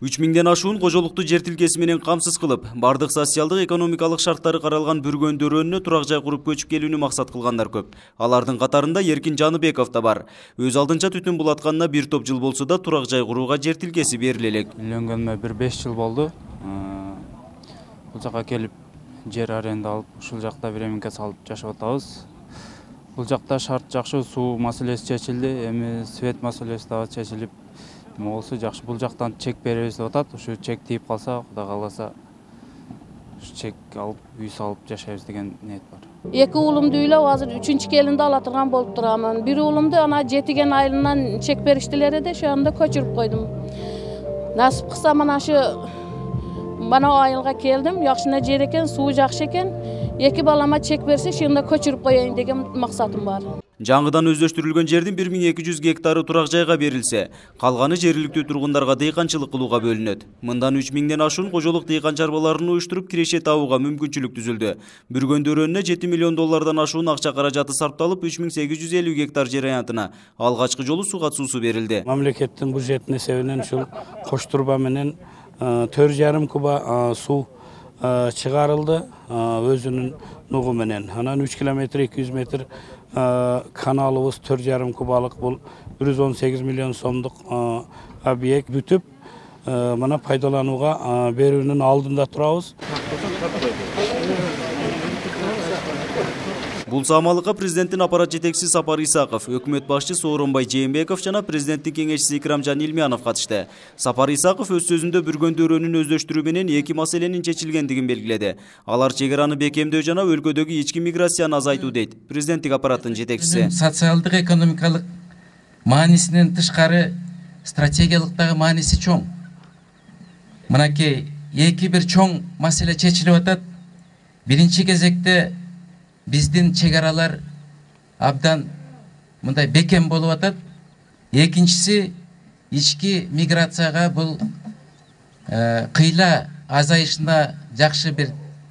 3000ден ашуун кожолукту жер тилкеси менен камсыз кылып, бардык социалдык экономикалык шарттары каралган Бүргөн дөөрөнүнө турак жай куруп көчүп келүүнү максат кылгандар көп. Алардын катарында Эркин Жаныбеков да бар. Өз алдынча түтүн булатканына бир топ жыл болсо да турак жай курууга жер тилкеси бериле элек. Үйлөнгөнүмө 5 жыл болду. Бул жака келип жер аренда алып, ушул жакта временке салып жашап атабыз. Бул жакта шарт жакшы, суу маселеси чечилди, эми свет маселеси да чечилип, болсо жакшы. Бул жактан чек беребиз деп атат. Ушу чек тийип калса, Кудай кааласа, чек алып, үй салып жашайбыз деген ниет бар. Эки уулумду үйлөп, азыр 3-чү келинди ала турган болуп турамын. Бир уулумду ана жетиген айылынан чек бериштилер эди, ошондо көчүрүп койдум. Насип кылса мына шу бана айылга келдим, жакшына жер экен, суу жакшы экен. Эки балама чек берсе, ошондо көчүрүп коеюн деген максатым бар. Жаңыдан өздөштүрүлгөн жердин 1200 гектары турак жайга берилсе, калганы жергиликтүү тургундарга дыйканчылык кылууга бөлүнөт. Мындан 3000ден ашуун кожолук дыйкан чарбаларын уюштуруп киреше табууга мүмкүнчүлүк түзүлдү. Бүргөн дөөрөнүнө 7 миллион доллардан ашуун акча каражаты сарпталып, 3850 гектар жер аянтына алгачкы жолу суу катуусу берилди. Мамлекеттин бюджетин эсебинен ушул коштурба менен 4,5 куба суу чыгарылды өзүнүн нугу менен. Анан 3 километр 200 метр каналыбыз 4,5 кубалык, бул 118 миллион сомдук объект бүтүп, мына пайдаланууга берүүнүн алдында турабыз. Бул самалыкка президенттин аппарат жетекчиси Сапар Исаков, өкмөт башчы Сооронбай Жээнбеков жана президенттин кеңешчиси Икрамжан Илмянов катышты. Сапар Исаков өз сөзүндө Бүргөн дөөрөнүн өздөштүрүү менен эки маселенин чечилгендигин белгиледи. Алар чек-араны бекемдөө жана өлкөдөгү ички миграцияны азайтуу дейт президенттик аппараттын жетекчиси. Социалдык экономикалык маанисинен тышкары стратегиялык дагы мааниси чоң. Мынакей эки бир чоң маселе чечилип атат. Биринчи кезекте биздин чек-аралар абдан мындай бекем болуп атат. Экинчиси ички миграцияга бул кыйла азайышына жакшы бир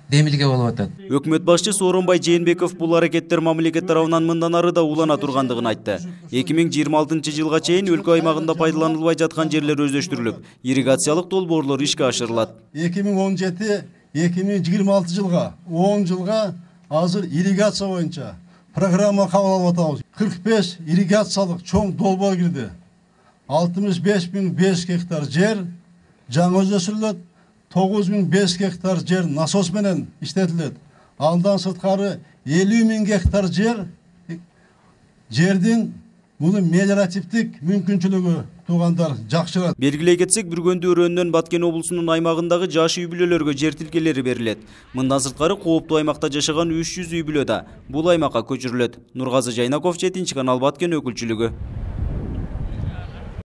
демилге болуп атат. Өкмөт башчы Сооронбай Жээнбеков бул аракеттер мамлекет тарабынан мындан ары да улана тургандыгын айтты. 2026-жылга чейин өлкө аймагында пайдаланылбай жаткан жерлер өздөштүрүлүп, ирригациялык долбоорлор ишке ашырылат. 2017-2026 жылга 10 жылга азыр ирригация боюнча программа кабыл алып атабыз. 45 ирригациялык чоң долбоор кирди. 65.500 гектар жер жаңы өздөштүрүлөт. 9.500 гектар жер насос менен иштетилет. Андан сырткары 50.000 гектар жердин муну мелиоративдик мүмкүнчүлүгү туугандар жакшырат. Белгилей кетсек, Бүргөн дөөрөнүнөн Баткен облусунун аймагындагы жаш үй бүлөлөргө жер тилкелери берилет. Мындан сырткары кооптуу аймакта жашаган 300 үй бүлө да бул аймакка көчүрүлөт. Нургазы Жайнаков, 7 канал, Баткен өкүлчүлүгү.